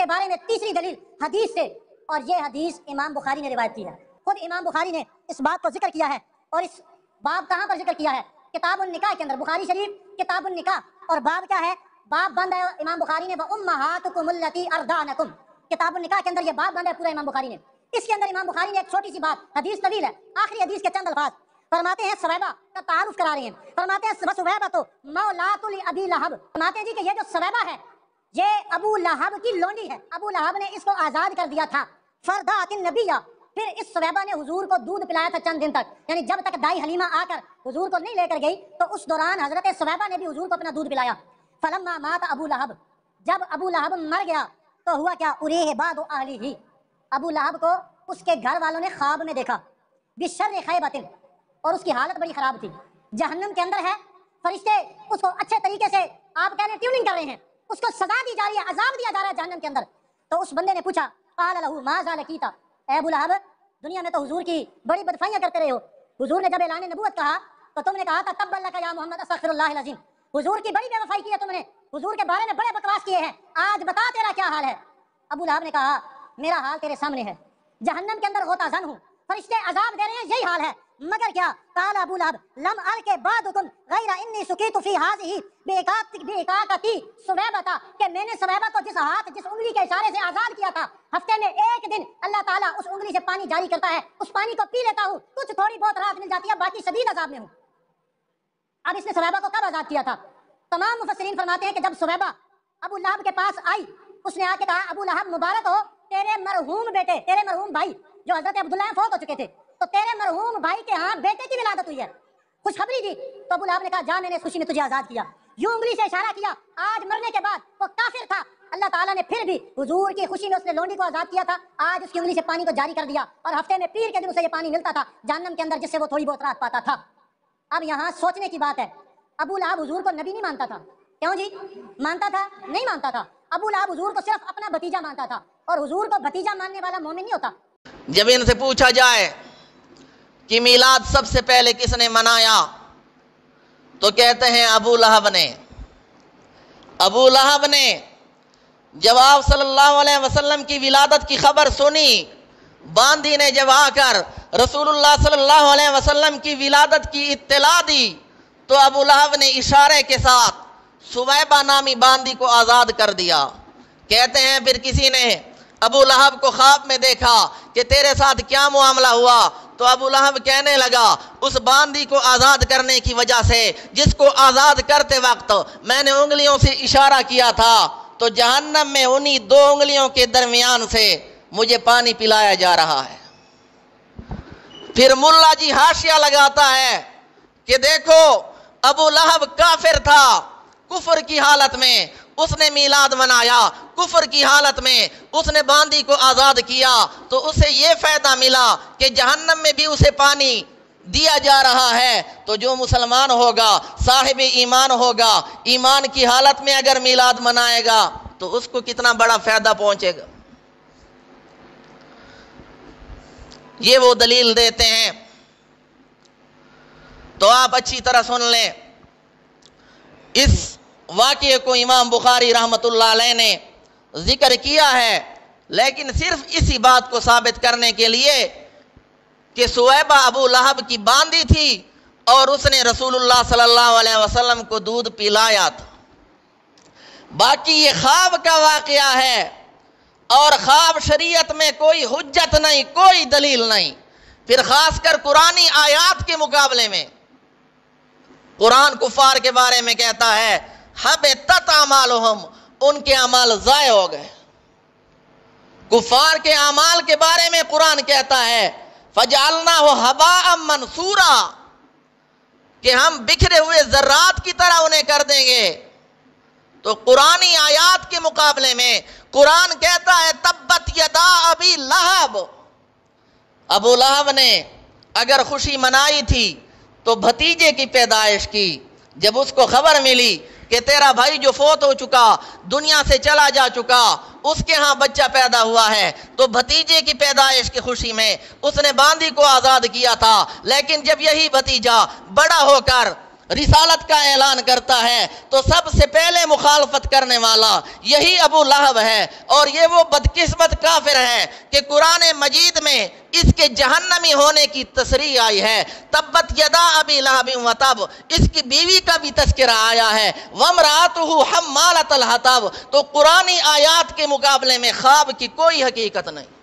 इसके बारे में तीसरी दलील हदीस से, और ये हदीस इमाम बुखारी ने रिवायत की है। खुद इमाम बुखारी ने इस बात को जिक्र किया है, और इस बाब कहाँ पर जिक्र किया है? किताबुन निकाह के अंदर, बुखारी शरीफ किताबुन निकाह, और बाब क्या है? बाब बंद है इमाम बुखारी ने, व उम्महातुकुम अल्लती अर्दानकुम, किताबुन निकाह के अंदर ये बाब बंद है पूरा इमाम बुखारी ने। इसके अंदर इमाम बुखारी ने एक छोटी सी बात, हदीस तवील है, आखिरी हदीस के चंद अल्फाज फरमाते हैं, सवैबा का तारुफ करा रहे हैं। फरमाते हैं सवैबा तो मौलातुल अबी लहब, फरमाते हैं जी कि ये जो सवैबा है ये अबू लहब की लोंडी है, अबू लहब ने इसको आजाद कर दिया था। फरदातिन नबिया, फिर इस सवैबा ने हुजूर को दूध पिलाया था चंद दिन तक, यानी जब तक दाई हलीमा आकर हुजूर को नहीं लेकर गई तो उस दौरान हजरत सवैबा ने भी हुजूर को अपना दूध पिलाया। फलम्मा मात अबू लहब, जब अबू लहब मर गया तो हुआ क्या? उरीह बादु अहलिही, अबू लहब को उसके घर वालों ने ख्वाब में देखा, बिशर्र खैबतिन, और उसकी हालत बड़ी खराब थी, जहन्नम के अंदर है, फरिश्ते उसको अच्छे तरीके से आप कह रहे हैं ट्यूनिंग कर रहे हैं, उसको सजा दी जा रही है, अजाब दिया जा रहा है जहन्नम के अंदर। तो उस बंदे ने पूछा, क़ाल लहू मा ज़ाल कीता, ए अबू लहब दुनिया में तो हुजूर की बड़ी बदफाइयाँ करते रहे हो, हुजूर ने जब ऐलान नबूवत कहा तो तुमने कहा था तब्बल लका या मोहम्मद अस्तग़फिरुल्लाह अज़ीम, हुजूर की बड़ी बेवफाई की है तुमने, हुजूर के बारे में बड़े बकवास किए हैं, आज बता तेरा क्या हाल है? अबू लहब ने कहा, मेरा हाल तेरे सामने है, जहन्नम के अंदर होता जन हूँ, फरिश्ते अजाब दे रहे हैं, यही हाल है, मगर क्या? काल अबू लहब लम अल के बादुकुम गैरा इन्नी सुकीतु फी हाज़िही बिइकाकती सुवैबता, कि मैंने सुवैबा को जिस हाथ जिस उंगली के इशारे से आजाद किया था, हफ्ते में एक दिन अल्लाह ताला उस उंगली से पानी जारी करता है, उस पानी को पी लेता हूँ, कुछ थोड़ी बहुत राहत मिल जाती है, बाकी शदीद अजाब में हूँ। अब इसने सुवैबा को कब आजाद किया था? तमाम मुफस्सिरीन फरमाते हैं कि जब सुवैबा अबू लहब के पास आई, उसने आके कहा, अबू लहब मुबारक हो, तेरे मरहूम बेटे, तेरे मरहूम भाई जो हजरत अब्दुल्लाह फौत हो चुके थे, तो तेरे मरहूम भाई के यहाँ बेटे की विलादत हुई है, खुशखबरी दी। तो अबू लहब ने कहा, जा मैंने इस खुशी में तुझे आजाद किया, यूं उंगली से इशारा किया, आज मरने के बाद वो काफिर था, अल्लाह ताला ने फिर भी हुजूर की खुशी में उसने लोंडी को आजाद किया था, आज उसकी उंगली से पानी को जारी कर दिया, और हफ्ते में पीर के दिन उसे ये पानी मिलता था जहन्नम के अंदर, जिससे वो थोड़ी बहुत राहत पाता था। अब यहाँ सोचने की बात है, अबू लहब हुजूर को नबी नहीं मानता था, क्यों जी? मानता था? नहीं मानता था। अबू लहब हुजूर को सिर्फ अपना भतीजा मानता था, और हुजूर को भतीजा मानने वाला मोमिन नहीं होता। जब इनसे पूछा जाए कि मीलाद सबसे पहले किसने मनाया, तो कहते हैं अबू लहब ने। अबू लहब ने जब आप सल्लल्लाहु अलैहि वसल्लम की विलादत की खबर सुनी, बांदी ने जब आकर रसूलुल्लाह सल्लल्लाहु अलैहि वसल्लम की विलादत की इत्तला दी, तो अबू लहब ने इशारे के साथ सुवैबा नामी बांदी को आज़ाद कर दिया। कहते हैं फिर किसी ने अबू लहब को ख्वाब में देखा कि तेरे साथ क्या मामला हुआ, तो अबू लहब कहने लगा, उस बांदी को आज़ाद करने की वजह से, जिसको आज़ाद करते वक्त मैंने उंगलियों से इशारा किया था, तो जहन्नम में उन्हीं दो उंगलियों के दरमियान से मुझे पानी पिलाया जा रहा है। फिर मुल्ला जी हाशिया लगाता है कि देखो अबू लहब काफिर था, कुफर की हालत में उसने मीलाद मनाया, कुफर की हालत में उसने बांदी को आज़ाद किया, तो उसे ये फ़ायदा मिला कि जहन्नम में भी उसे पानी दिया जा रहा है। तो जो मुसलमान होगा, साहिब ईमान होगा, ईमान की हालत में अगर मीलाद मनाएगा तो उसको कितना बड़ा फ़ायदा पहुँचेगा। ये वो दलील देते हैं। तो आप अच्छी तरह सुन लें, इस वाक़ये को इमाम बुखारी रहमतुल्लाह अलैह ने जिक्र किया है, लेकिन सिर्फ इसी बात को साबित करने के लिए कि सुवैबा अबू लहब की बांदी थी और उसने रसूलुल्लाह सल्लल्लाहु अलैहि वसल्लम को दूध पिलाया था। बाकी ये ख्वाब का वाक़या है, और ख्वाब शरीयत में कोई हुज्जत नहीं, कोई दलील नहीं। फिर खासकर कुरानी आयात के मुकाबले में कुरान कुफार के बारे में कहता है, हबतत अमालुहुम, उनके अमाल ज़ाय हो गए। कुफार के अमाल के बारे में कुरान कहता है, फजअलनाहु हबाअम मनसूरा, कि हम बिखरे हुए ज़र्रात की तरह उन्हें कर देंगे। तो कुरानी आयात के मुकाबले में कुरान कहता है, तब्बत यदा अबी लहब, अबू लहब ने अगर खुशी मनाई थी तो भतीजे की पैदाइश की। जब उसको खबर मिली कि तेरा भाई जो फौत हो चुका, दुनिया से चला जा चुका, उसके यहाँ बच्चा पैदा हुआ है, तो भतीजे की पैदाइश की खुशी में उसने बांदी को आज़ाद किया था। लेकिन जब यही भतीजा बड़ा होकर رسالت کا اعلان کرتا ہے تو سب سے پہلے مخالفت کرنے والا یہی ابو لہب ہے، اور یہ وہ بدقسمت کافر ہے کہ قرآن مجید میں اس کے جہنمی ہونے کی تصریح آئی ہے۔ تبت یدا ابی لہب وتب، اس کی بیوی کا بھی تذکرہ آیا ہے، وامرأتہ حمالۃ الحطب، تو قرآنی آیات کے مقابلے میں خواب کی کوئی حقیقت نہیں۔